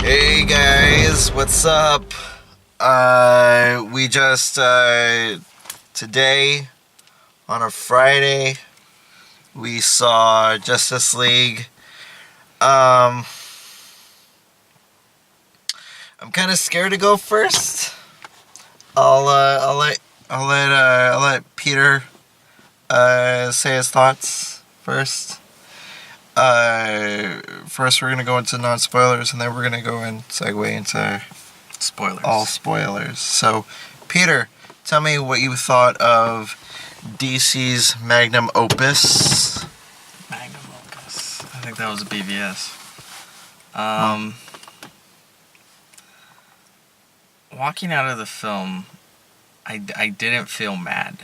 Hey guys, what's up? We just today on a Friday we saw Justice League. I'm kind of scared to go first. I'll let Peter say his thoughts first. First we're gonna go into non-spoilers, and then we're gonna go and segue into spoilers. All spoilers. So, Peter, tell me what you thought of DC's magnum opus. Magnum opus. I think that was a BVS. Walking out of the film, I didn't feel mad.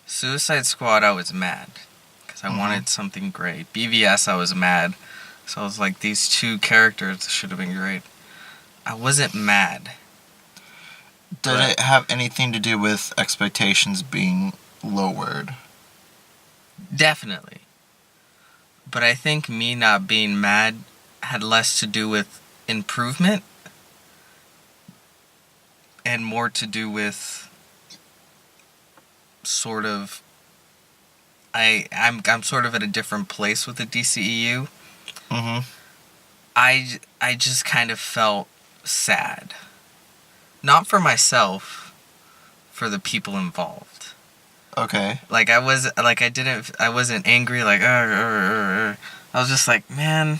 Suicide Squad, I was mad. I wanted something great. BVS, I was mad. So I was like, these two characters should have been great. I wasn't mad. Did it have anything to do with expectations being lowered? Definitely. But I think me not being mad had less to do with improvement and more to do with sort of I'm sort of at a different place with the DCEU. I just kind of felt sad. Not for myself, for the people involved. Okay. I wasn't angry, I was just like, man,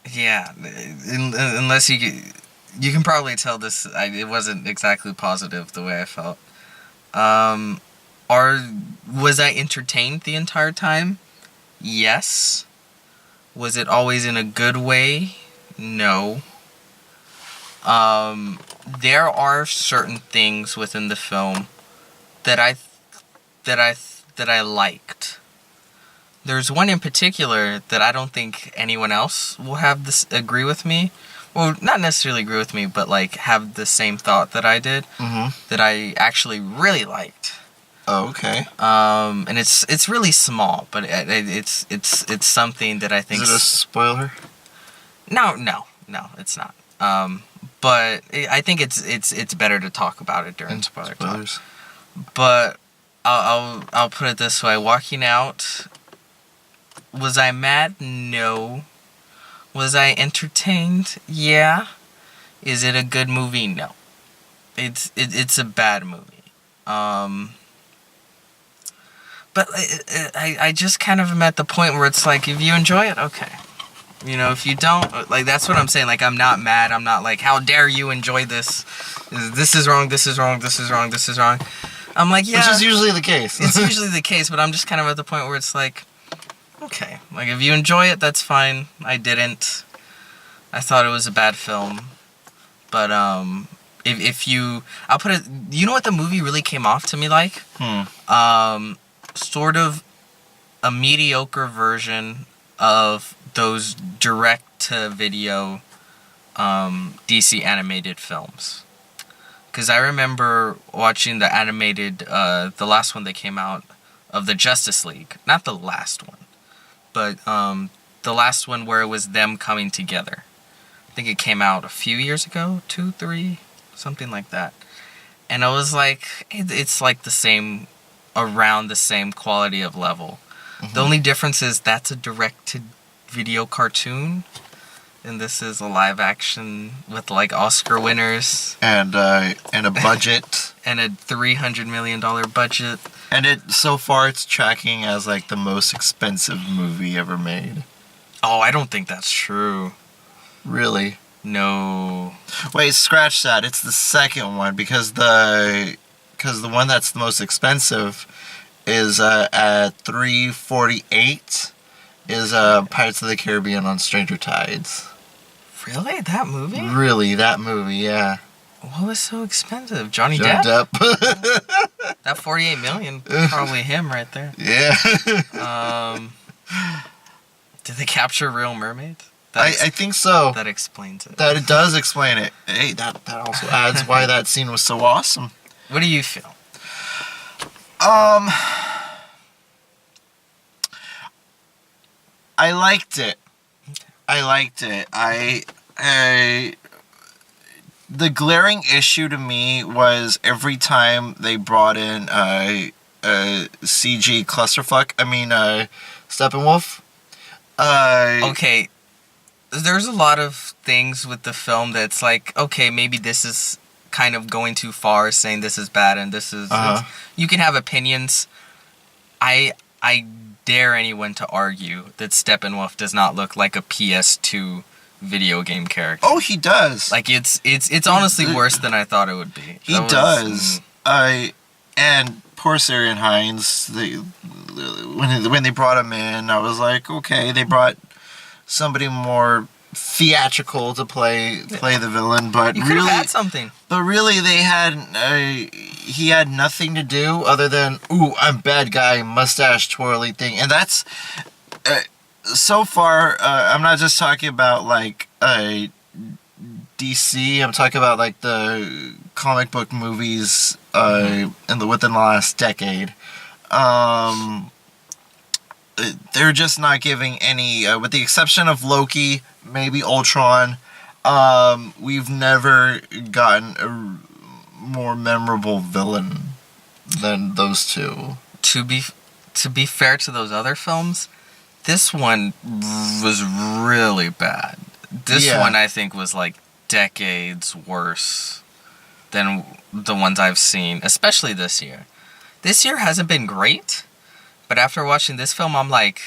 yeah, unless you can probably tell this, it wasn't exactly positive the way I felt. Was I entertained the entire time? Yes. Was it always in a good way? No. There are certain things within the film that I liked. There's one in particular that I don't think anyone else will agree with me. Well, not necessarily agree with me, but have the same thought that I did. That I actually really liked. Oh, okay. And it's really small, but it's something that I think. Is it a spoiler? No, it's not. But I think it's better to talk about it during spoilers. Talk. But I'll put it this way: walking out, was I mad? No. Was I entertained? Yeah. Is it a good movie? No. It's a bad movie. But I just kind of am at the point where it's like, if you enjoy it, okay. If you don't, that's what I'm saying. I'm not mad. I'm not how dare you enjoy this? This is wrong, this is wrong, this is wrong, this is wrong. I'm like, yeah. Which is usually the case. It's usually the case, but I'm just kind of at the point where it's like, okay. If you enjoy it, that's fine. I didn't. I thought it was a bad film. But, I'll put it, you know what the movie really came off to me like? Sort of a mediocre version of those direct-to-video DC animated films. Because I remember watching the animated, the last one that came out of the Justice League. Not the last one, but the last one where it was them coming together. I think it came out a few years ago, 2, 3, something like that. And I was like, it's the same, around the same quality of level. The only difference is that's a direct-to-video cartoon, and this is a live-action with Oscar winners and a budget and a $300 million budget. And so far it's tracking as the most expensive movie ever made. Oh, I don't think that's true. Really? No. Wait, scratch that. It's the second one because the one that's the most expensive is at $348 is Pirates of the Caribbean on Stranger Tides. Really? That movie? Really, that movie, yeah. What was so expensive? Johnny Depp? That $48 million, probably him right there. Yeah. Did they capture real mermaids? I think so. That explains it. That it does explain it. Hey, that also adds why that scene was so awesome. What do you feel? I liked it. I liked it. The glaring issue to me was every time they brought in a CG clusterfuck. I mean, Steppenwolf. Okay, there's a lot of things with the film that's like, okay, maybe this is kind of going too far, saying this is bad and this is. You can have opinions. I dare anyone to argue that Steppenwolf does not look like a PS2 video game character. Oh, he does. Like it's honestly worse than I thought it would be. He does. And poor Syrian Hines. When they brought him in, I was like, okay, they brought somebody more theatrical to play the villain, but you could really have had something. But really, he had nothing to do other than, ooh, I'm bad guy, mustache twirly thing, and that's so far. I'm not just talking about like DC. I'm talking about like the comic book movies within the last decade. They're just not giving any, with the exception of Loki, maybe Ultron. We've never gotten a more memorable villain than those two. To be fair to those other films, this one was really bad. This one, I think, was like decades worse than the ones I've seen, especially this year. This year hasn't been great, but after watching this film, I'm like,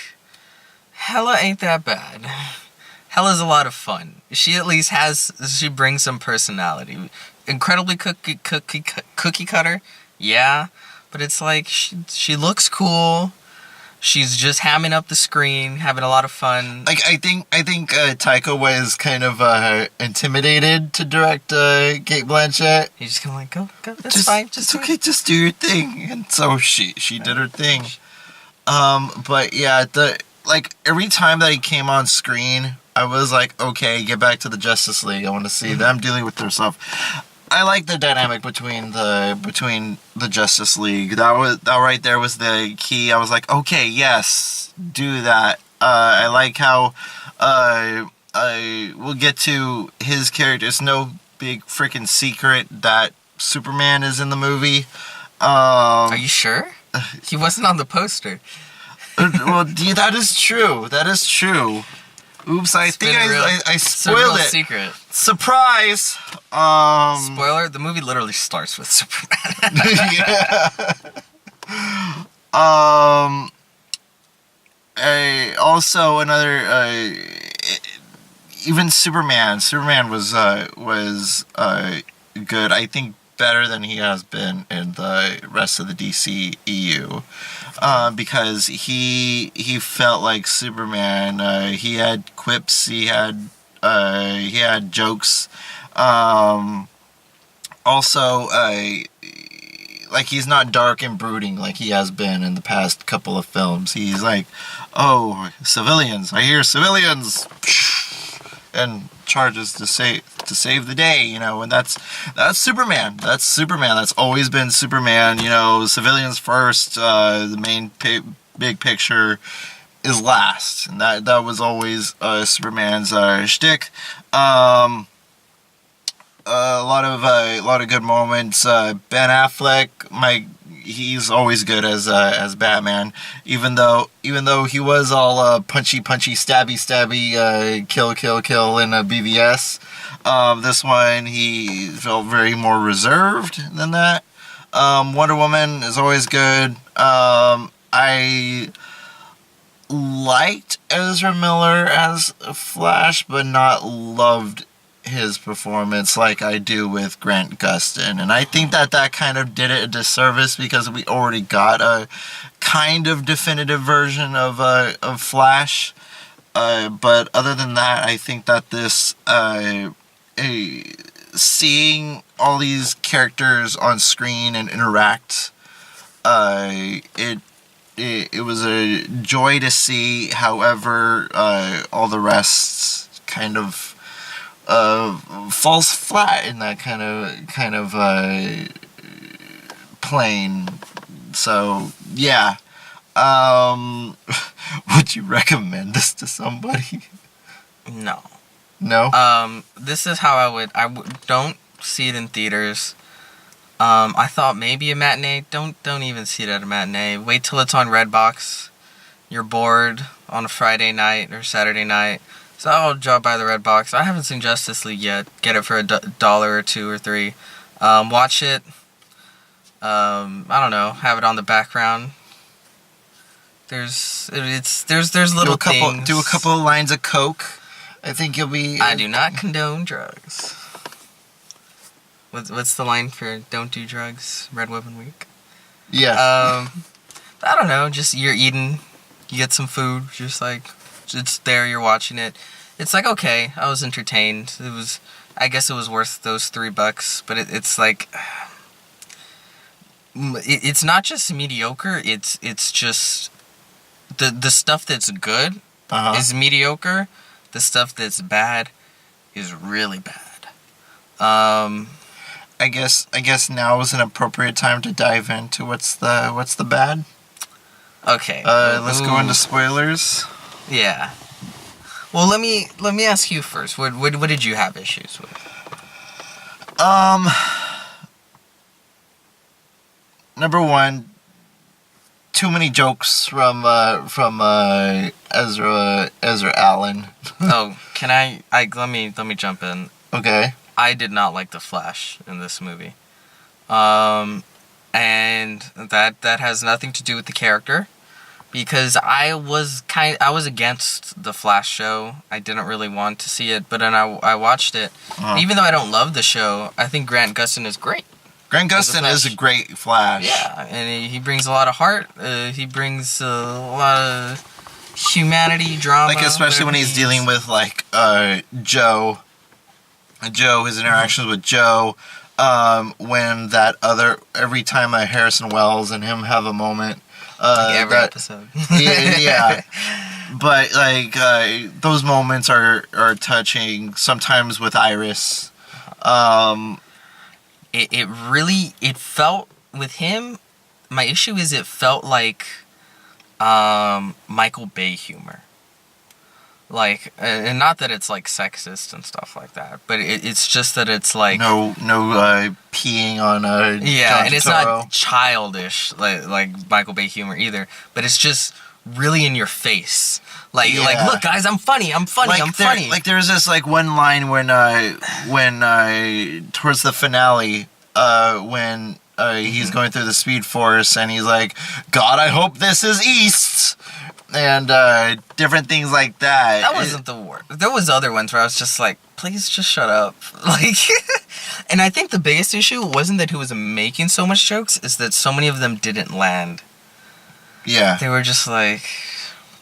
Hela ain't that bad. Hela's a lot of fun. She at least she brings some personality. Incredibly cookie cutter, yeah, but it's like she looks cool. She's just hamming up the screen, having a lot of fun. Like I think Taika was kind of intimidated to direct Kate Blanchett. He's just kind of like, go, that's fine. Just okay, just do your thing. And so she did her thing. But yeah, every time that he came on screen, I was like, okay, get back to the Justice League. I want to see them dealing with their stuff. I like the dynamic between the Justice League. That right there was the key. I was like, okay, yes, do that. I like how we'll get to his character. It's no big freaking secret that Superman is in the movie. Are you sure? He wasn't on the poster. Well, that is true. That is true. Oops, I think I spoiled it. Secret. Surprise! Spoiler, the movie literally starts with Superman. Yeah. Also another even Superman. Superman was good. I think better than he has been in the rest of the DCEU. Because he felt like Superman. He had quips. He had jokes. Also, like he's not dark and brooding like he has been in the past couple of films. He's like, oh, civilians! I hear civilians, and charges to save the day. And that's Superman. That's Superman. That's always been Superman. Civilians first. The main big picture is last, and that was always Superman's shtick. A lot of good moments. Ben Affleck, he's always good as Batman. Even though he was all punchy, stabby, kill in BVS. This one he felt very more reserved than that. Wonder Woman is always good. I liked Ezra Miller as Flash, but not loved his performance like I do with Grant Gustin, and I think that kind of did it a disservice because we already got a kind of definitive version of Flash. But other than that, I think that this seeing all these characters on screen and interact, it was a joy to see. However, all the rest kind of falls flat in that kind of plane. So yeah, would you recommend this to somebody? No. No. This is how I would don't see it in theaters. I thought maybe a matinee. Don't even see it at a matinee. Wait till it's on Redbox. You're bored on a Friday night or Saturday night. So I'll drop by the Redbox. I haven't seen Justice League yet. Get it for $1 or $2 or $3. Watch it. I don't know. Have it on the background. There's little things. Do a couple of lines of coke. I think you'll be. I do not condone drugs. What's the line for don't do drugs? Red Women Week. Yeah. I don't know. Just you're eating, you get some food. Just like it's there. You're watching it. It's like okay. I was entertained. I guess it was worth those $3. But it's like. It's not just mediocre. It's just the stuff that's good is mediocre. The stuff that's bad is really bad. I guess now is an appropriate time to dive into what's the bad. Okay. Let's go into spoilers. Yeah. Well, let me ask you first. What did you have issues with? Number one, too many jokes from Ezra Allen. Oh, can I let me jump in. Okay. I did not like the Flash in this movie. And that has nothing to do with the character because I was against the Flash show. I didn't really want to see it, but then I watched it. Even though I don't love the show, I think Grant Gustin is great. Grant Gustin is a great Flash. Yeah, and he brings a lot of heart. He brings a lot of humanity, drama. Like, especially when he's dealing with, like, Joe, his interactions with Joe, when every time Harrison Wells and him have a moment. Like every episode. Yeah. But, like, those moments are touching, sometimes with Iris. It felt with him. My issue is it felt like Michael Bay humor. Like, and not that it's like sexist and stuff like that, but it's just that it's like no peeing on John and it's Turturro. not childish like Michael Bay humor either, but it's just really in your face. Like look guys, I'm funny. Funny. Like there's this like one line when towards the finale when he's going through the Speed Force and he's like, God, I hope this is East. And different things like that. That wasn't the worst. There was other ones where I was just like, please just shut up. Like, and I think the biggest issue wasn't that he was making so much jokes, is that so many of them didn't land. Yeah. They were just like,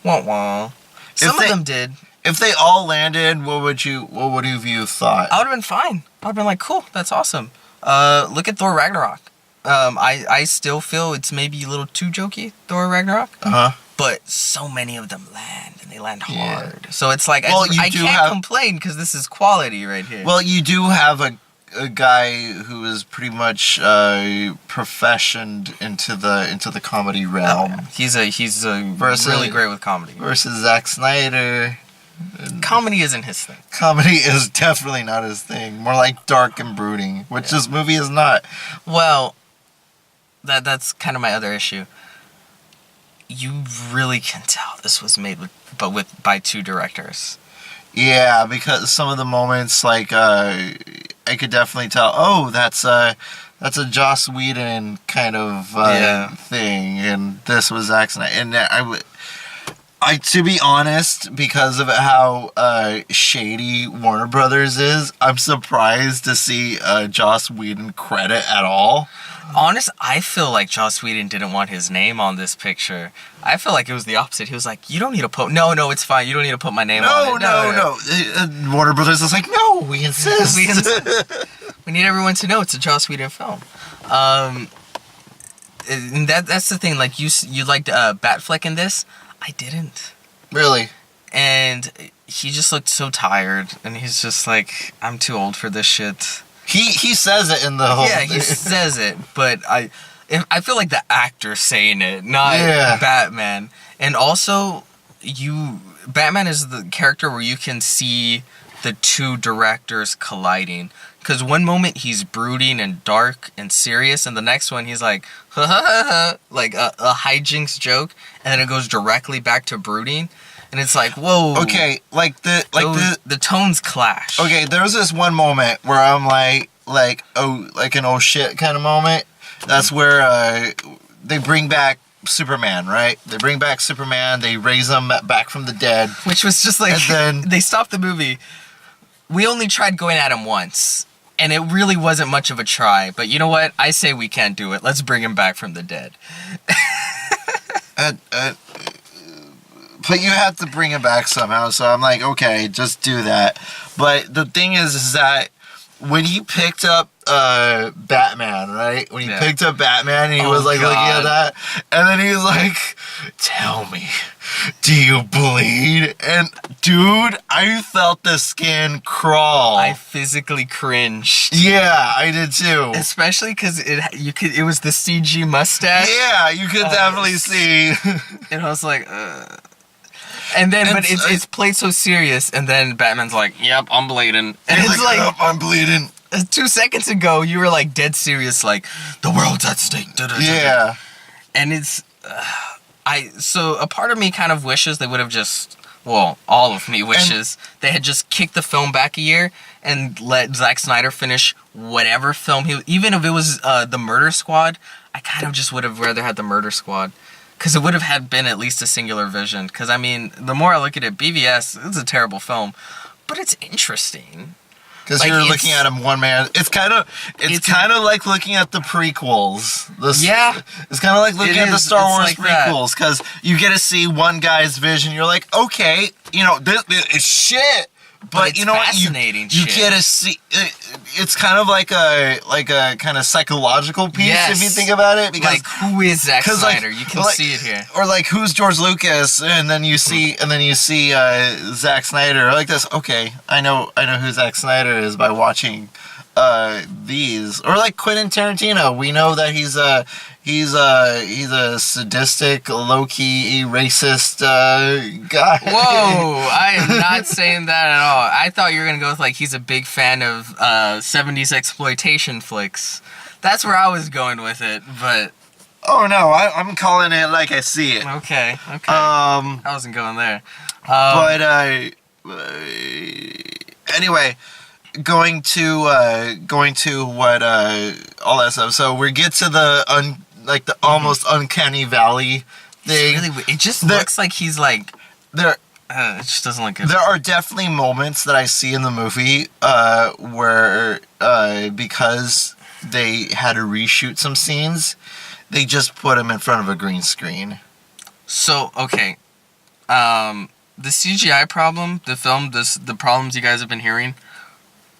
wah wah. Some of them did. If they all landed, what would you have thought? I would have been fine. I would have been like, cool, that's awesome. Look at Thor Ragnarok. I still feel it's maybe a little too jokey, Thor Ragnarok. But so many of them land, and they land hard. Yeah. So it's like, I can't complain, because this is quality right here. Well, you do have a guy who is pretty much professioned into the comedy realm. Oh, yeah. He's really great with comedy. Versus Zack Snyder. Comedy isn't his thing. Comedy is definitely not his thing. More like dark and brooding, which this movie is not. Well, that's kind of my other issue. You really can tell this was made by two directors. Yeah, because some of the moments, like, I could definitely tell, oh, that's a Joss Whedon kind of thing, and this was Zack Snyder. And I to be honest, because of how shady Warner Brothers is, I'm surprised to see Joss Whedon credit at all. I feel like Joss Whedon didn't want his name on this picture. I feel like it was the opposite. He was like, you don't need to put... No, it's fine. You don't need to put my name on it. No. Warner Brothers is like, no, we insist. We need everyone to know it's a Joss Whedon film. And that's the thing. Like, you liked Batfleck in this? I didn't. Really? And he just looked so tired. And he's just like, I'm too old for this shit. He says it in the whole thing. He says it, but I feel like the actor saying it, not Batman. And also, Batman is the character where you can see the two directors colliding. Because one moment he's brooding and dark and serious, and the next one he's like, ha ha ha ha, like a hijinks joke, and then it goes directly back to brooding, and it's like, whoa. Okay, the tones clash. Okay, there was this one moment where I'm like an oh shit kind of moment. That's where they bring back Superman, right? They bring back Superman. They raise him back from the dead, which was just like, and then they stopped the movie. We only tried going at him once. And it really wasn't much of a try. But you know what? I say we can't do it. Let's bring him back from the dead. But you have to bring him back somehow. So I'm like, okay, just do that. But the thing is that when he picked up Batman, right? When he picked up Batman and he was like looking at that. And then he was like, tell me, do you bleed? And dude, I felt the skin crawl. I physically cringed. Yeah, I did too. Especially because it was the CG mustache. Yeah, you could definitely see. And I was like, And then, but it's played so serious, and then Batman's like, yep, I'm bleeding. And he's it's like, yep, I'm bleeding. 2 seconds ago, you were like dead serious, like, the world's at stake. Yeah. And it's, so a part of me kind of wishes they would have just, well, all of me wishes they had just kicked the film back a year and let Zack Snyder finish whatever film even if it was the Murder Squad, I kind of just would have rather had the Murder Squad. Because it would have been at least a singular vision. Because, I mean, the more I look at it, BVS is a terrible film. But it's interesting. Because like, you're looking at him one man. It's kind of like looking at the prequels. Yeah. It's kind of like looking at the Star Wars prequels. Because you get to see one guy's vision. You're like, okay, you know, this is shit. But you know what? You get to see. It's kind of like a kind of psychological piece if you think about it. Because like, who is Zack Snyder? You can see it here. Or like, who's George Lucas? And then you see Zack Snyder like this. Okay, I know who Zack Snyder is by watching these. Or like Quentin Tarantino. We know that he's a sadistic, low-key, racist guy. Whoa, I am not saying that at all. I thought you were going to go with, like, he's a big fan of 70s exploitation flicks. That's where I was going with it, but... Oh, no, I'm calling it like I see it. Okay. I wasn't going there. Anyway... Going to what all that stuff. So we get to the almost uncanny valley thing. It just looks like he's like there. It just doesn't look good. There are definitely moments that I see in the movie where because they had to reshoot some scenes, they just put him in front of a green screen. So okay, the CGI problem, the problems you guys have been hearing.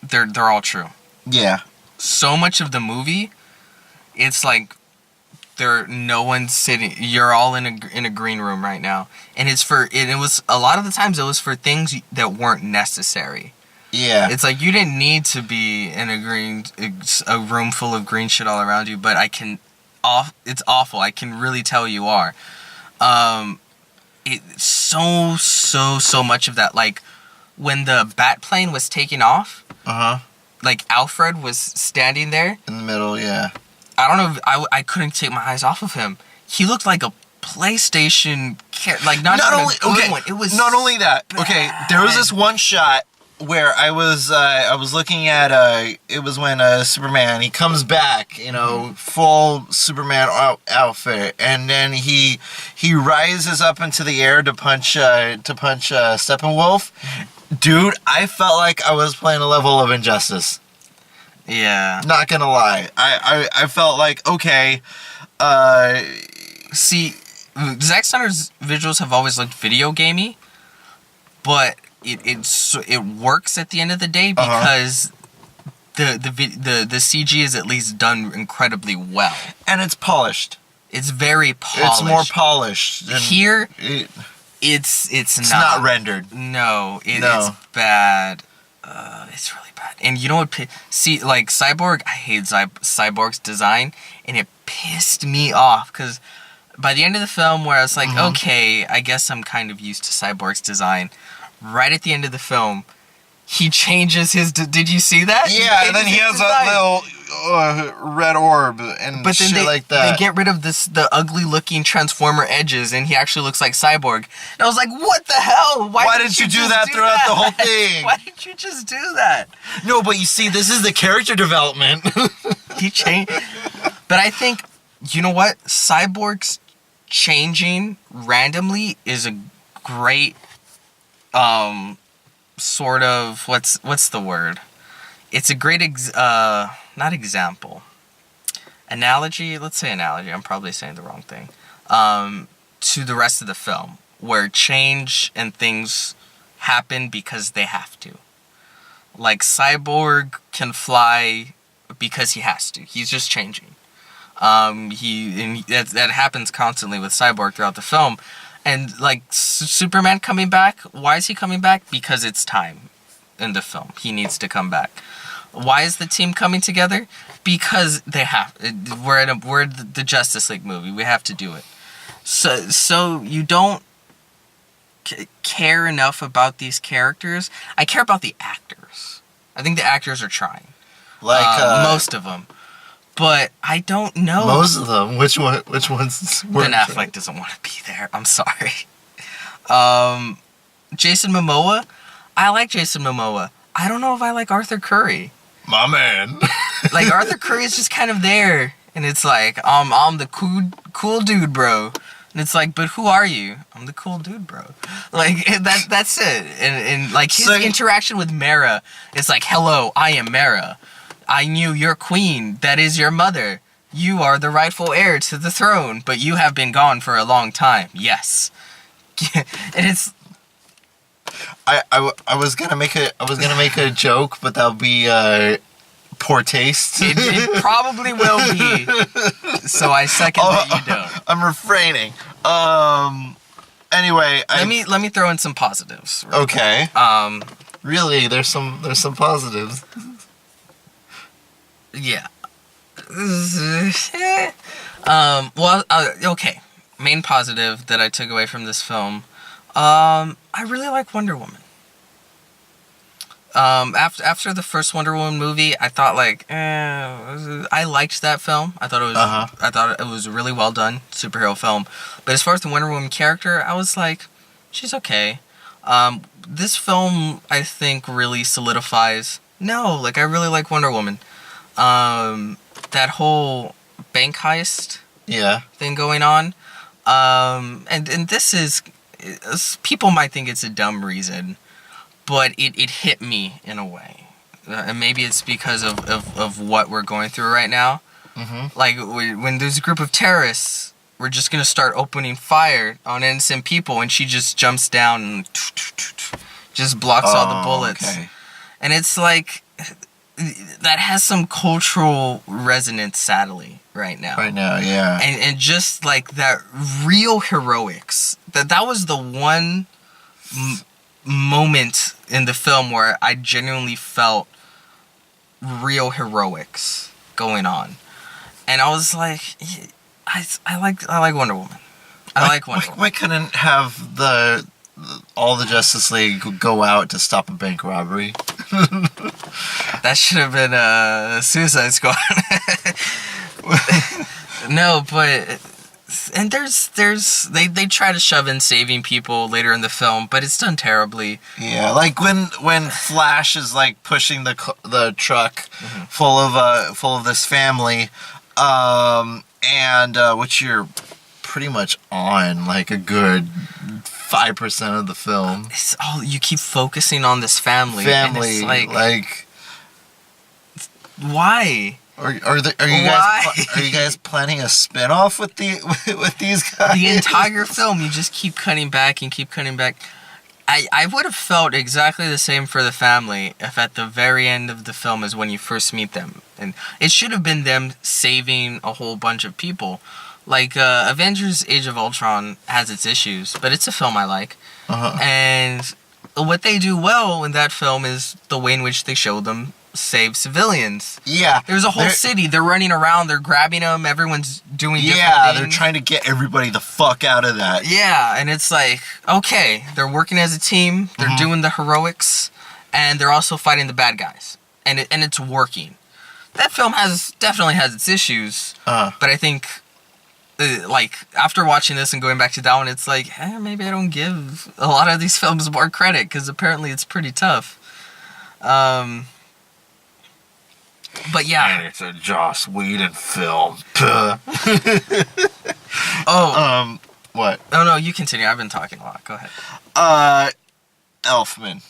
They're all true. Yeah. So much of the movie, it's like no one's sitting. You're all in a green room right now, and it was a lot of the times it was for things that weren't necessary. Yeah. It's like you didn't need to be in a room full of green shit all around you, but it's awful. I can really tell you are. It's so much of that, like when the bat plane was taking off. Like Alfred was standing there in the middle. Yeah. I don't know. I couldn't take my eyes off of him. He looked like a PlayStation. Like not only one. It was not only that. Bad. Okay, there was this one shot where I was looking at it was when Superman, he comes back, you know, full Superman outfit, and then he rises up into the air to punch Steppenwolf. Dude, I felt like I was playing a level of Injustice. Yeah. Not gonna lie. I felt like, okay, see, Zack Snyder's visuals have always looked video gamey, but it works at the end of the day because the CG is at least done incredibly well. And it's polished. It's very polished. It's more polished. Here, it's not rendered. No, it's bad. It's really bad. And you know what? See, like Cyborg, I hate Cyborg's design, and it pissed me off because by the end of the film, where I was like, Mhm. okay, I guess I'm kind of used to Cyborg's design. Right at the end of the film, he changes his. Did you see that? Yeah, and then he has design. a little red orb and But then shit like that. they get rid of the ugly looking Transformer edges, and he actually looks like Cyborg. And I was like, what the hell? Why didn't you do that throughout the whole thing? Why didn't you just do that? No, but you see, this is the character development. He changed. But I think, you know what? Cyborg's changing randomly is a great sort of what's the word? It's a great not example. Analogy, let's say analogy. I'm probably saying the wrong thing. To the rest of the film, where change and things happen because they have to. Like Cyborg can fly because he has to. He's just changing. That happens constantly with Cyborg throughout the film. And like Superman coming back, why is he coming back? Because it's time in the film. He needs to come back. Why is the team coming together? Because they have. We're the Justice League movie. We have to do it. So you don't care enough about these characters. I care about the actors. I think the actors are trying. Like most of them. But I don't know. Most of them. Which ones? Ben Affleck doesn't want to be there. I'm sorry. Jason Momoa. I like Jason Momoa. I don't know if I like Arthur Curry. My man. Like Arthur Curry is just kind of there, and it's like I'm the cool dude, bro. And it's like, but who are you? I'm the cool dude, bro. Like that's it. And like his interaction with Mara, it's like, hello, I am Mara. I knew your queen. That is your mother. You are the rightful heir to the throne, but you have been gone for a long time. Yes. And it's. I was gonna make a joke, but that'll be poor taste. It probably will be. So I second that you don't. I'm refraining. Anyway, let me throw in some positives. Okay. Really, there's some positives. Yeah. Okay. Main positive that I took away from this film. I really like Wonder Woman. After the first Wonder Woman movie, I thought I liked that film. I thought it was a really well done superhero film. But as far as the Wonder Woman character, I was like, she's okay. This film, I think, really solidifies. No, I really like Wonder Woman. That whole bank heist thing going on. And this is, people might think it's a dumb reason, but it hit me in a way. And maybe it's because of what we're going through right now. Mm-hmm. Like, when there's a group of terrorists, we're just going to start opening fire on innocent people, and she just jumps down and just blocks all the bullets. Okay. And it's like, that has some cultural resonance, sadly, right now. Right now, yeah. And just like that real heroics. That was the one moment in the film where I genuinely felt real heroics going on. And I was like, I like Wonder Woman. I like Wonder Woman. Why couldn't have all the Justice League go out to stop a bank robbery? That should have been a Suicide Squad. No, but and they try to shove in saving people later in the film, but it's done terribly. Yeah, like when Flash is like pushing the truck full of this family, and which you're pretty much on like a good 5% of the film. It's all you keep focusing on this family. And it's like why? Are you guys planning a spin-off with these guys? The entire film, you just keep cutting back and keep cutting back. I would have felt exactly the same for the family if at the very end of the film is when you first meet them, and it should have been them saving a whole bunch of people. Like, Avengers Age of Ultron has its issues, but it's a film I like. Uh-huh. And what they do well in that film is the way in which they show them save civilians. Yeah. There's a whole city. They're running around. They're grabbing them. Everyone's doing different things. They're trying to get everybody the fuck out of that. Yeah, and it's like, okay, they're working as a team. They're doing the heroics, and they're also fighting the bad guys, and it's working. That film definitely has its issues, but I think, like, after watching this and going back to that one, it's like, maybe I don't give a lot of these films more credit, because apparently it's pretty tough. But yeah. And it's a Joss Whedon film. What? Oh, no, you continue. I've been talking a lot. Go ahead. Elfman.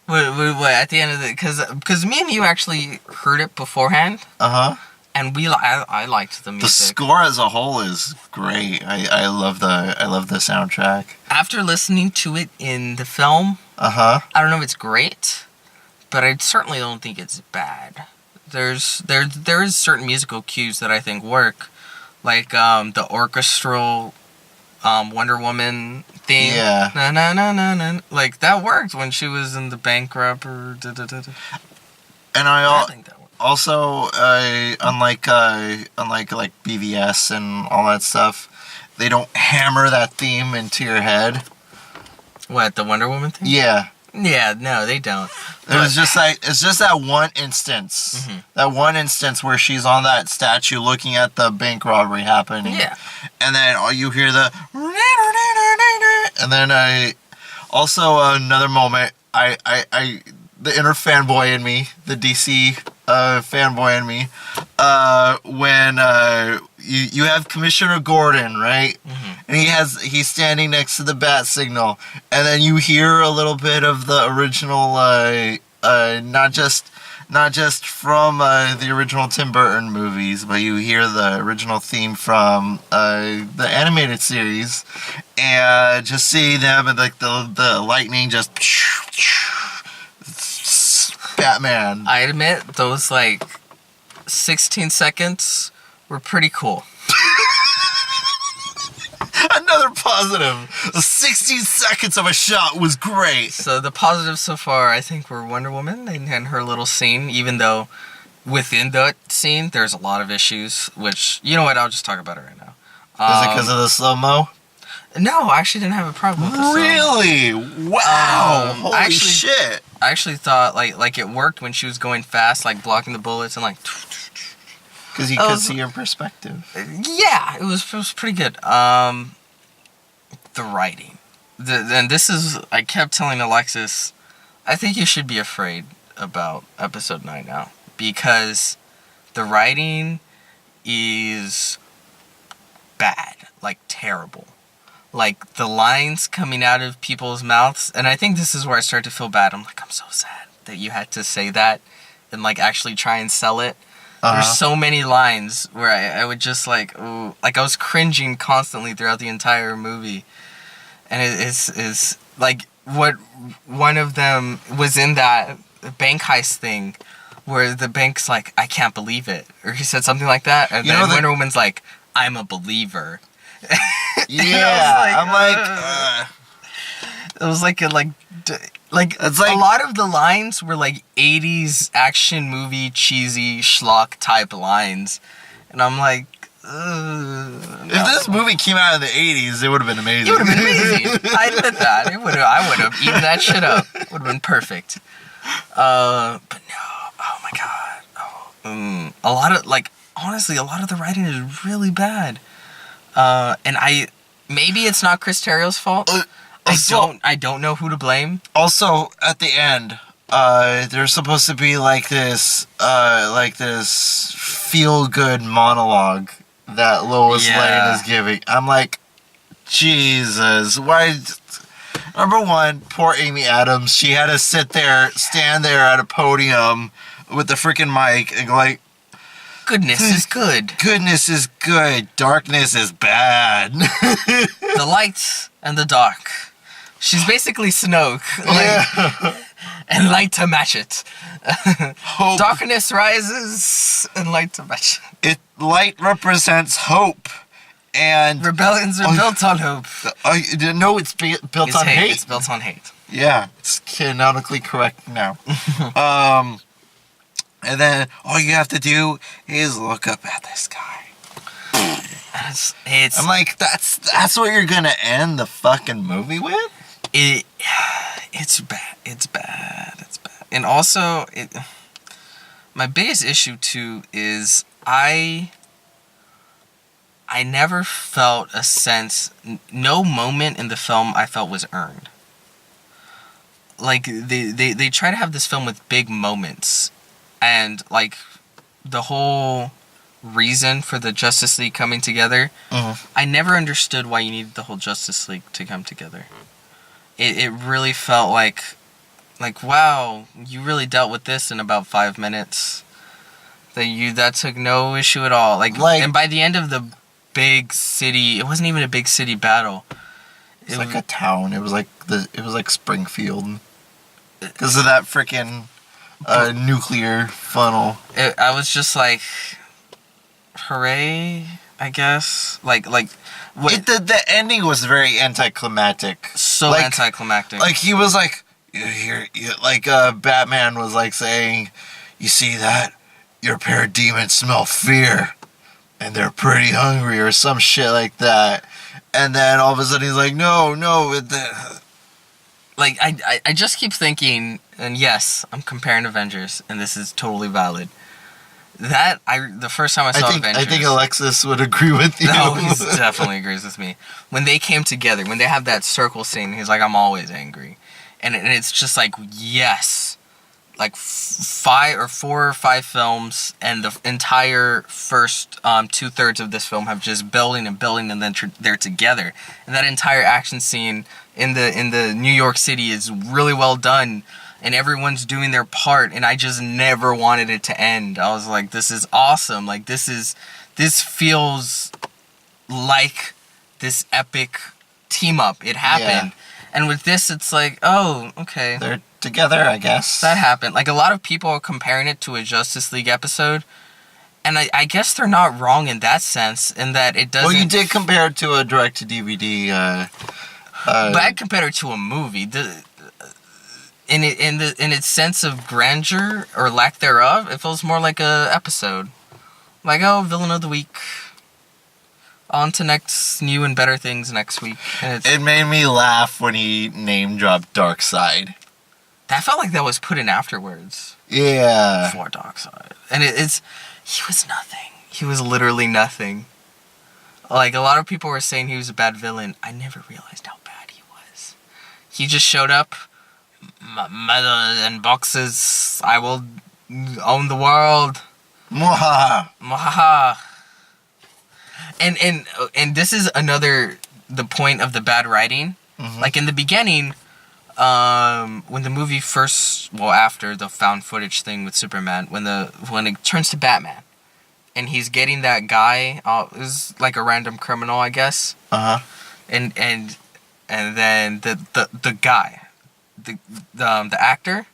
Wait, at the end of the... Because me and you actually heard it beforehand. Uh-huh. And I liked the music. The score as a whole is great. I love the soundtrack. After listening to it in the film, I don't know if it's great, but I certainly don't think it's bad. There is certain musical cues that I think work, like the orchestral Wonder Woman theme. Yeah. Na na na na na. Like that worked when she was in the bank robber. Da, da, da, da. And I think that worked. Also, unlike like BVS and all that stuff, they don't hammer that theme into your head. What, the Wonder Woman theme? Yeah. Yeah, no, they don't. It's just that one instance. That one instance where she's on that statue looking at the bank robbery happening. Yeah. And then you hear the... And then also another moment, the inner fanboy in me, the DC fanboy in me, when you have Commissioner Gordon, right? And he's standing next to the bat signal, and then you hear a little bit of the original, not just from the original Tim Burton movies, but you hear the original theme from the animated series, and just see them and like the lightning just Batman. I admit those like 16 seconds were pretty cool. Another positive. The 16 seconds of a shot was great. So the positives so far, I think, were Wonder Woman and her little scene, even though within that scene, there's a lot of issues, which, you know what, I'll just talk about it right now. Is it because of the slow-mo? No, I actually didn't have a problem with the slow-mo. Really? Wow. Holy shit. I actually thought, like it worked when she was going fast, like, blocking the bullets and, like... Because you could see your perspective. Yeah, it was pretty good. The writing. And this is... I kept telling Alexis, I think you should be afraid about episode 9 now. Because the writing is bad. Like, terrible. Like, the lines coming out of people's mouths... And I think this is where I started to feel bad. I'm like, I'm so sad that you had to say that and, like, actually try and sell it. There's so many lines where I would just like, ooh, like I was cringing constantly throughout the entire movie. And it is like what one of them was in that bank heist thing where the bank's like, I can't believe it. Or he said something like that. And then Wonder Woman's like, I'm a believer. Yeah, it was like it's like a lot of the lines were like 80s action movie cheesy schlock type lines, and I'm like, if this movie came out in the 80s, it would have been amazing. It would have been amazing. I admit that. I would have eaten that shit up. It would have been perfect. But no. Oh my god. A lot of honestly, a lot of the writing is really bad. And maybe it's not Chris Terrell's fault. I don't know who to blame. Also, at the end, there's supposed to be like this feel-good monologue that Lois Lane is giving. I'm like, Jesus, why? Number one, poor Amy Adams. She had to stand there at a podium with the freaking mic and go like, goodness is good. Goodness is good. Darkness is bad. The light and the dark. She's basically Snoke. And light to match it. Hope. Darkness rises and light to match it. Light represents hope. And Rebellions are built on hope. no, it's built on hate. It's built on hate. Yeah, it's canonically correct now. And then all you have to do is look up at the sky. I'm like, that's what you're gonna end the fucking movie with? It's bad. It's bad. And also, my biggest issue too is I never felt a sense. No moment in the film I felt was earned. Like they try to have this film with big moments, and like the whole reason for the Justice League coming together, I never understood why you needed the whole Justice League to come together. It really felt like wow, you really dealt with this in about 5 minutes. That took no issue at all. Like and by the end of the big city, it wasn't even a big city battle. It was like a town. It was like Springfield because of that freaking nuclear funnel. I was just like, hooray, I guess. The ending was very anticlimactic. So anticlimactic. Like he was like, Batman was like saying, "You see that? Your parademons smell fear, and they're pretty hungry," or some shit like that. And then all of a sudden he's like, "No." Like I just keep thinking, and yes, I'm comparing Avengers, and this is totally valid. The first time I saw Avengers... I think Alexis would agree with you. No, he definitely agrees with me. When they came together, when they have that circle scene, he's like, "I'm always angry." And it's just like, yes. Like 4 or 5 films, and the entire first 2/3 of this film have just building, and then they're together. And that entire action scene in the New York City is really well done. And everyone's doing their part, and I just never wanted it to end. I was like, this is awesome. Like, this feels like this epic team-up. It happened. Yeah. And with this, it's like, oh, okay. They're together, I guess. That happened. Like, a lot of people are comparing it to a Justice League episode, and I guess they're not wrong in that sense, in that it doesn't... Well, you did compare it to a direct-to-DVD... but I compared it to a movie. In its sense of grandeur or lack thereof, it feels more like a episode. Like, oh, villain of the week. On to next new and better things next week. And it made me laugh when he name dropped Darkseid. That felt like that was put in afterwards. Yeah. For Darkseid. And he was nothing. He was literally nothing. Like, a lot of people were saying he was a bad villain. I never realized how bad he was. He just showed up. Metal and boxes. I will own the world. Mwahaha. Mwahaha. And this is the point of the bad writing. Mm-hmm. Like in the beginning, when the movie after the found footage thing with Superman, when it turns to Batman, and he's getting that guy, is like a random criminal, I guess. And then the guy. The actor,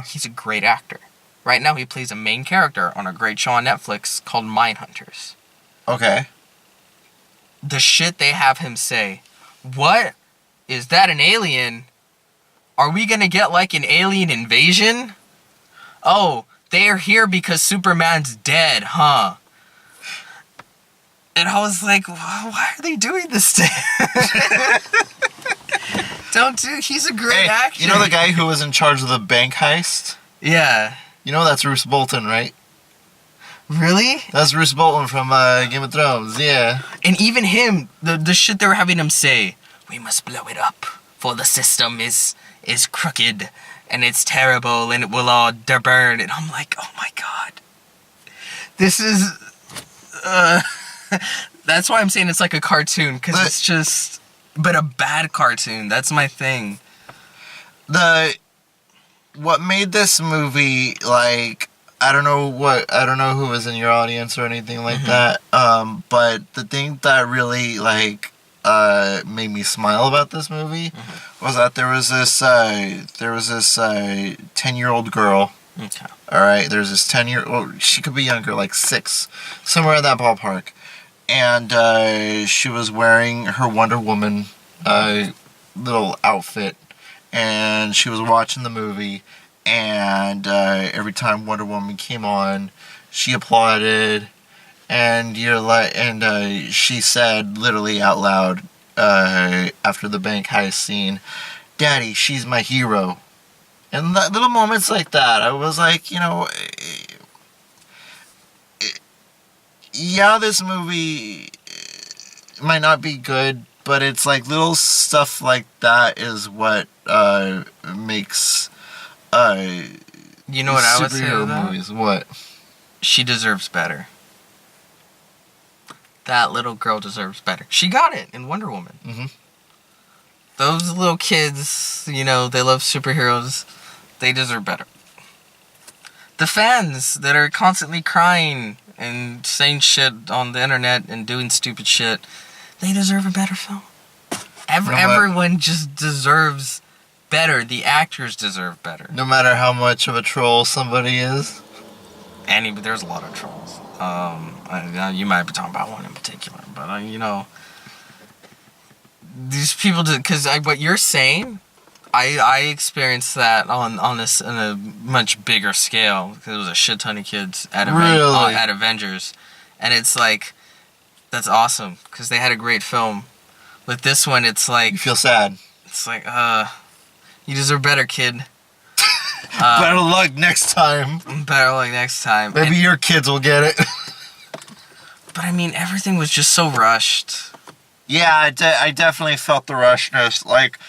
he's a great actor. Right now, he plays a main character on a great show on Netflix called Mindhunters. Okay. The shit they have him say, what? Is that an alien? Are we gonna get like an alien invasion? Oh, they are here because Superman's dead, huh? And I was like, why are they doing this to him? He's a great actor. You know the guy who was in charge of the bank heist? Yeah. You know that's Roose Bolton, right? Really? That's Roose Bolton from Game of Thrones, yeah. And even him, the shit they were having him say, we must blow it up, for the system is crooked, and it's terrible, and it will all burn. And I'm like, oh my god. This is... that's why I'm saying it's like a cartoon, because it's just... But a bad cartoon. That's my thing. What made this movie, like, I don't know who was in your audience or anything like that. But the thing that really made me smile about this movie was that there was this 10-year-old girl. Okay. All right, there's this 10-year-old. She could be younger, like 6, somewhere in that ballpark. and she was wearing her Wonder Woman little outfit, and she was watching the movie, and every time Wonder Woman came on, she applauded, and she said literally out loud after the bank heist scene, "Daddy, she's my hero." And little moments like that, I was like, yeah, this movie might not be good, but it's like little stuff like that is what makes You know what I would say to superhero that? movies. What? She deserves better. That little girl deserves better. She got it in Wonder Woman. Mm-hmm. Those little kids, they love superheroes. They deserve better. The fans that are constantly crying and saying shit on the internet and doing stupid shit, they deserve a better film. Everyone just deserves better. The actors deserve better. No matter how much of a troll somebody is. But there's a lot of trolls. You might be talking about one in particular, but these people, because what you're saying, I experienced that on this in a much bigger scale, because it was a shit ton of kids at at Avengers, and it's like, that's awesome because they had a great film. With this one, it's like, You feel sad. It's like, you deserve better, kid. Better luck next time. Better luck next time. Maybe your kids will get it. But everything was just so rushed. Yeah, I definitely felt the rushness. Like,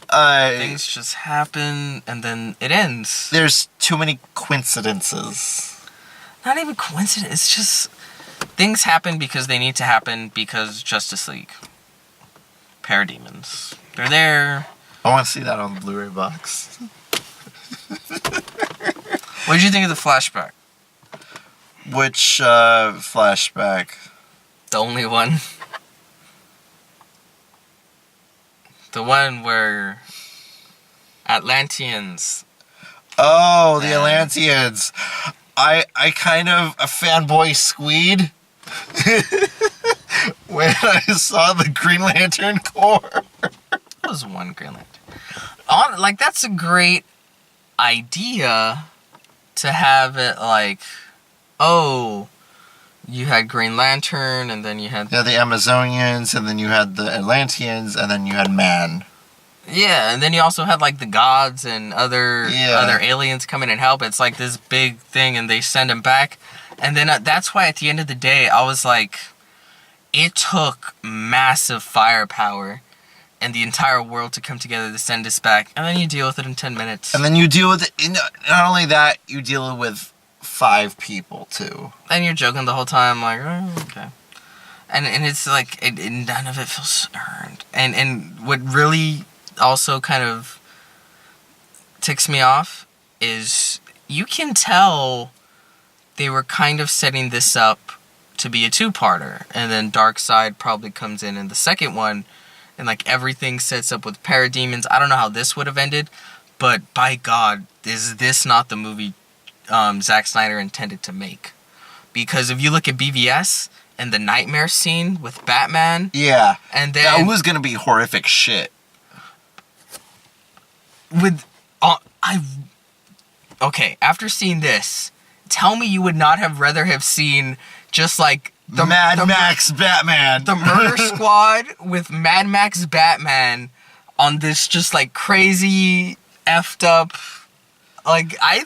things just happen and then it ends. There's too many coincidences. Not even coincidence. It's just things happen because they need to happen because Justice League. Parademons. They're there. I want to see that on the Blu-ray box. What did you think of the flashback? Which flashback? The only one. The one where Atlanteans. Oh, the Atlanteans. I kind of a fanboy squeed when I saw the Green Lantern Corps. It was one Green Lantern. That's a great idea to have it like, oh, you had Green Lantern, and then you had... Yeah, the Amazonians, and then you had the Atlanteans, and then you had Man. Yeah, and then you also had, the gods and other aliens come in and help. It's like this big thing, and they send them back. And then that's why at the end of the day, I was like, it took massive firepower and the entire world to come together to send us back. And then you deal with it in 10 minutes. And then you deal with it... Not only that, you deal with 5 people, too. And you're joking the whole time, like, oh, okay. And it's like, none of it feels earned. And what really also kind of ticks me off is you can tell they were kind of setting this up to be a 2-parter. And then Darkseid probably comes in the second one. And, everything sets up with parademons. I don't know how this would have ended. But, by God, is this not the movie Zack Snyder intended to make? Because if you look at BVS and the nightmare scene with Batman... Yeah. And then... That was gonna be horrific shit. Okay, after seeing this, tell me you would not have rather have seen just, the Mad Max Batman. The Murder Squad with Mad Max Batman on this just crazy effed up. I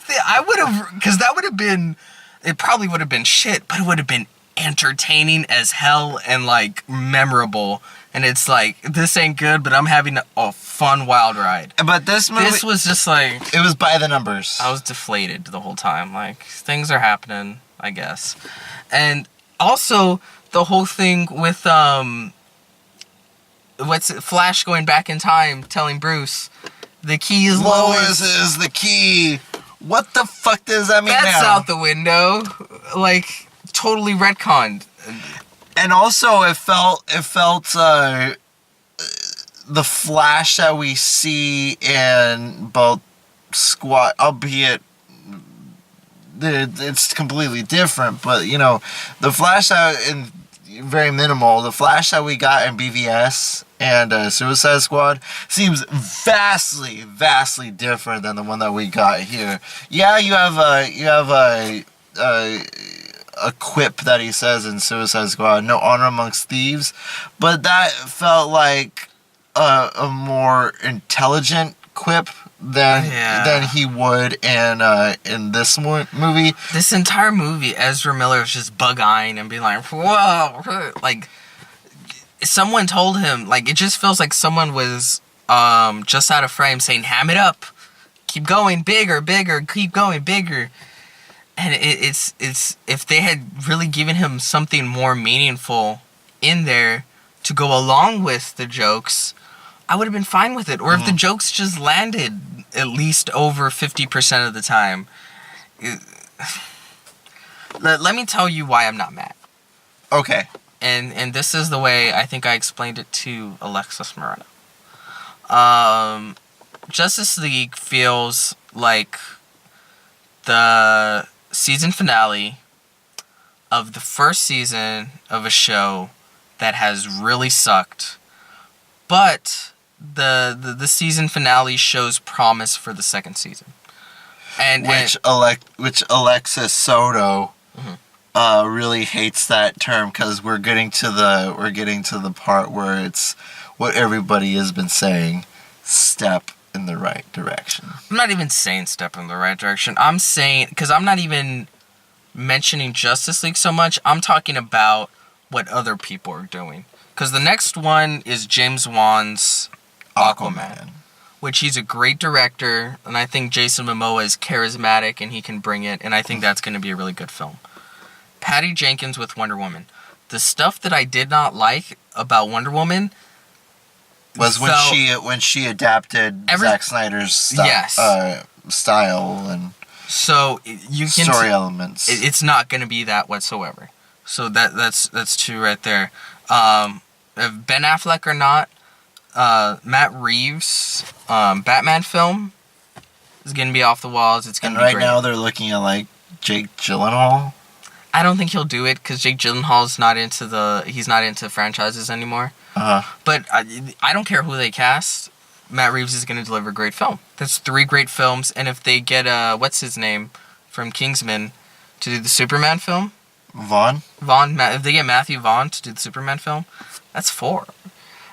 would have, because that would have been, it probably would have been shit, but it would have been entertaining as hell and memorable. And it's this ain't good, but I'm having a fun wild ride. But this movie, this was just it was by the numbers. I was deflated the whole time. Things are happening, I guess. And also, the whole thing with, Flash going back in time, telling Bruce, the key is Lois. Lois is the key. What the fuck does that mean now? That's out the window. Totally retconned. And also, it felt, the Flash that we see in both Squad, albeit it's completely different, but the Flash out in very minimal. The Flash that we got in BVS and Suicide Squad seems vastly different than the one that we got here. Yeah, you have a quip that he says in Suicide Squad, "No honor amongst thieves," but that felt like a more intelligent quip than he would in this movie. This entire movie, Ezra Miller is just bug-eyeing and being like, "Whoa!" Like someone told him, like it just feels like someone was just out of frame saying, "Ham it up, keep going bigger, keep going bigger." And it's if they had really given him something more meaningful in there to go along with the jokes, I would have been fine with it. Or if the jokes just landed at least over 50% of the time. Let me tell you why I'm not mad. Okay. And this is the way I think I explained it to Alexis Moreno. Justice League feels like the season finale of the first season of a show that has really sucked, but the season finale shows promise for the second season, which Alexis Soto really hates that term, because we're getting to the part where it's what everybody has been saying: step in the right direction. I'm not even saying step in the right direction. I'm saying, because I'm not even mentioning Justice League so much, I'm talking about what other people are doing. Because the next one is James Wan's Aquaman, which he's a great director, and I think Jason Momoa is charismatic and he can bring it, and I think that's going to be a really good film. Patty Jenkins with Wonder Woman. The stuff that I did not like about Wonder Woman was when she adapted Zack Snyder's style and so you can story elements. It's not going to be that whatsoever. So that's true right there. If Ben Affleck or not, Matt Reeves' Batman film is going to be off the walls. It's going to be great. And right now they're looking at like Jake Gyllenhaal. I don't think he'll do it because Jake Gyllenhaal's not into franchises anymore. But I don't care who they cast. Matt Reeves is going to deliver a great film. That's 3 great films, and if they get what's his name from Kingsman to do the Superman film, if they get Matthew Vaughn to do the Superman film, that's 4.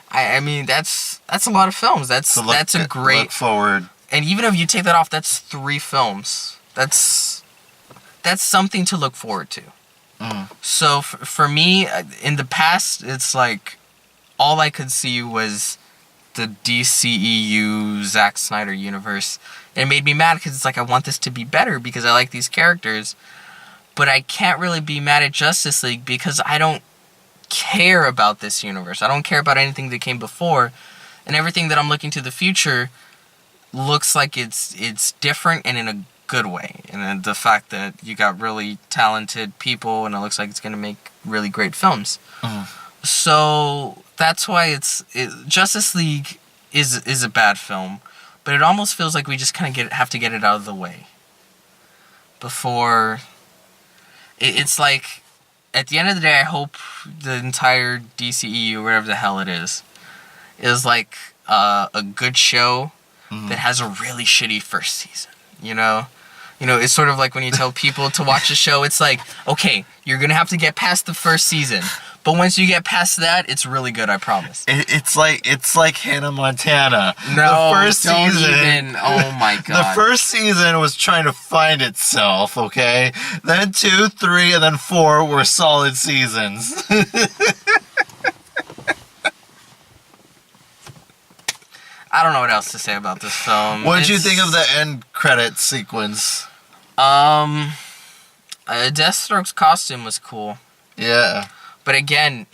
I mean that's a lot of films. That's a great look forward. And even if you take that off, that's 3 films. That's something to look forward to. So for me, in the past, it's like all I could see was the DCEU Zack Snyder universe. And it made me mad because it's like I want this to be better because I like these characters. But I can't really be mad at Justice League because I don't care about this universe. I don't care about anything that came before. And everything that I'm looking to the future looks like it's different and in a good way. And then the fact that you got really talented people and it looks like it's going to make really great films. So that's why Justice League is a bad film, but it almost feels like we just kind of have to get it out of the way before it's like at the end of the day I hope the entire DCEU, whatever the hell it is like a good show that has a really shitty first season, you know, it's sort of like when you tell people to watch a show, it's like, okay, you're going to have to get past the first season. But once you get past that, it's really good, I promise. It's like Hannah Montana. No, the first don't season, even. Oh my god. The first season was trying to find itself, okay? Then 2, 3, and then 4 were solid seasons. I don't know what else to say about this film. What did you think of the end credit sequence? Deathstroke's costume was cool. Yeah. But again,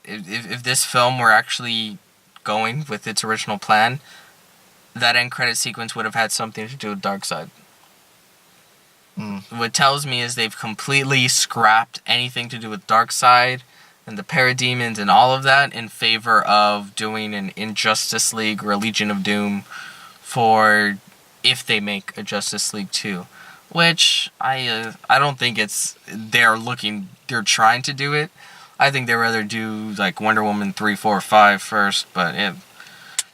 if this film were actually going with its original plan, that end credit sequence would have had something to do with Darkseid. What tells me is they've completely scrapped anything to do with Darkseid and the Parademons and all of that in favor of doing an Injustice League or a Legion of Doom for if they make a Justice League 2. Which I don't think they're trying to do it. I think they'd rather do like Wonder Woman 3, 4, 5 first. But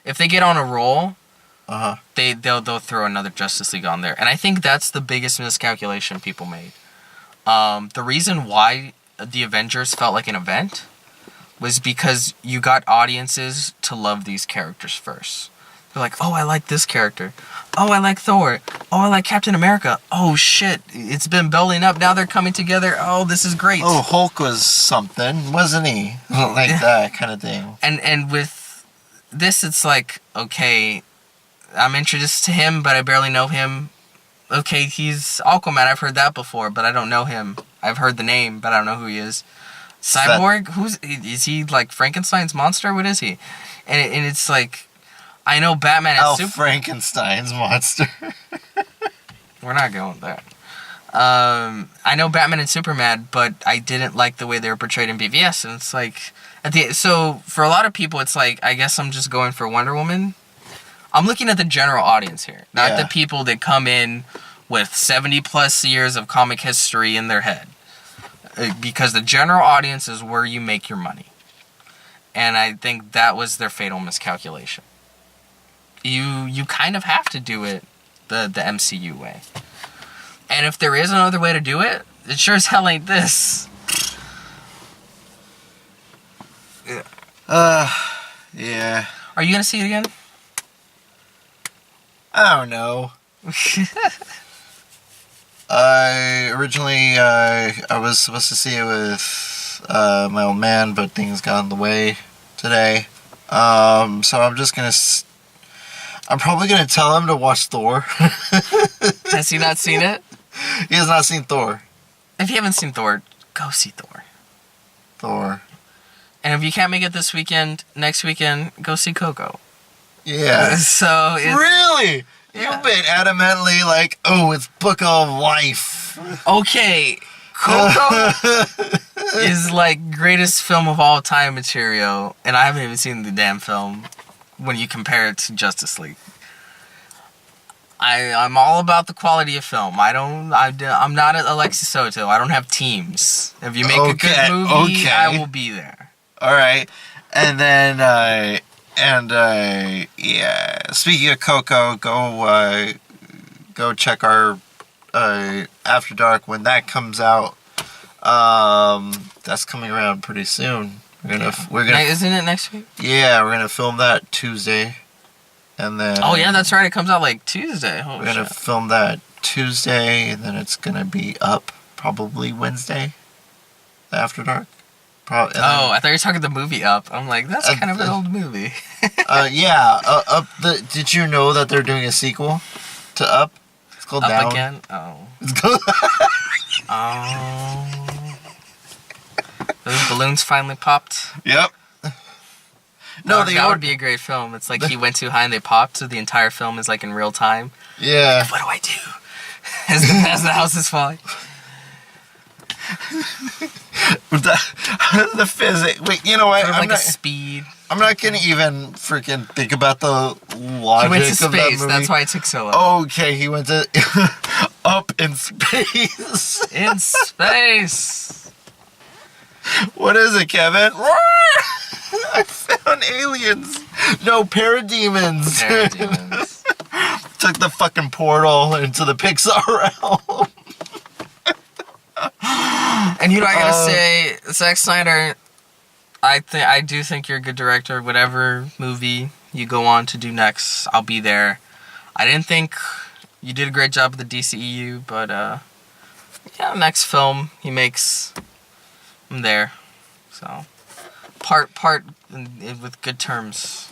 if they get on a roll, they'll throw another Justice League on there. And I think that's the biggest miscalculation people made. The reason why the Avengers felt like an event was because you got audiences to love these characters first. They're like, oh, I like this character. Oh, I like Thor. Oh, I like Captain America. Oh, shit. It's been building up. Now they're coming together. Oh, this is great. Oh, Hulk was something, wasn't he? Like that kind of thing. And with this, it's like, okay, I'm introduced to him, but I barely know him. Okay, he's Aquaman. I've heard that before, but I don't know him. I've heard the name, but I don't know who he is. Cyborg? Is he like Frankenstein's monster? What is he? And it's like, I know Batman and Frankenstein's monster. We're not going there. I know Batman and Superman, but I didn't like the way they were portrayed in BVS. And it's like, so for a lot of people, it's like, I guess I'm just going for Wonder Woman. I'm looking at the general audience here, not the people that come in with 70 plus years of comic history in their head. Because the general audience is where you make your money. And I think that was their fatal miscalculation. You kind of have to do it the MCU way. And if there is another way to do it, it sure as hell ain't this. Yeah. Are you gonna see it again? I don't know. I was supposed to see it with my old man, but things got in the way today. So I'm just gonna. I'm probably gonna tell him to watch Thor. Has he not seen it? He has not seen Thor. If you haven't seen Thor, go see Thor. Thor. And if you can't make it this weekend, next weekend, go see Coco. Yeah. So it's, really? Yeah. You've been adamantly like, oh, it's Book of Life. Okay, Coco is like greatest film of all time material, and I haven't even seen the damn film when you compare it to Justice League. I'm all about the quality of film. I'm not Alexis Soto. I don't have teams. If you make a good movie, I will be there. All right. And then, yeah. Speaking of Coco, go check our Afterdark when that comes out. That's coming around pretty soon. We're gonna. Isn't it next week? Yeah, we're gonna film that Tuesday, and then. Oh yeah, that's right. It comes out like Tuesday. We're gonna film that Tuesday, and then it's gonna be up probably Wednesday. The Afterdark. I thought you were talking the movie Up. I'm like, that's kind of an old movie. Yeah. Up. Did you know that they're doing a sequel to Up? It's called Up Down. Again. Oh. It's called. Oh. Those balloons finally popped. Yep. No, that would be a great film. It's like he went too high and they popped, so the entire film is like in real time. Yeah. What do I do? As the house is falling. The physics. Wait, you know what? Sort of like a speed. I'm not gonna even freaking think about the logic He went to of that space. movie. That's why it took so long. Okay, he went to up in space. In space. What is it, Kevin? I found aliens. No, parademons. Parademons. Took the fucking portal into the Pixar realm. And you know, I gotta say, Zack Snyder, I do think you're a good director. Whatever movie you go on to do next, I'll be there. I didn't think you did a great job with the DCEU, but yeah, next film he makes, I'm there. So, part with good terms.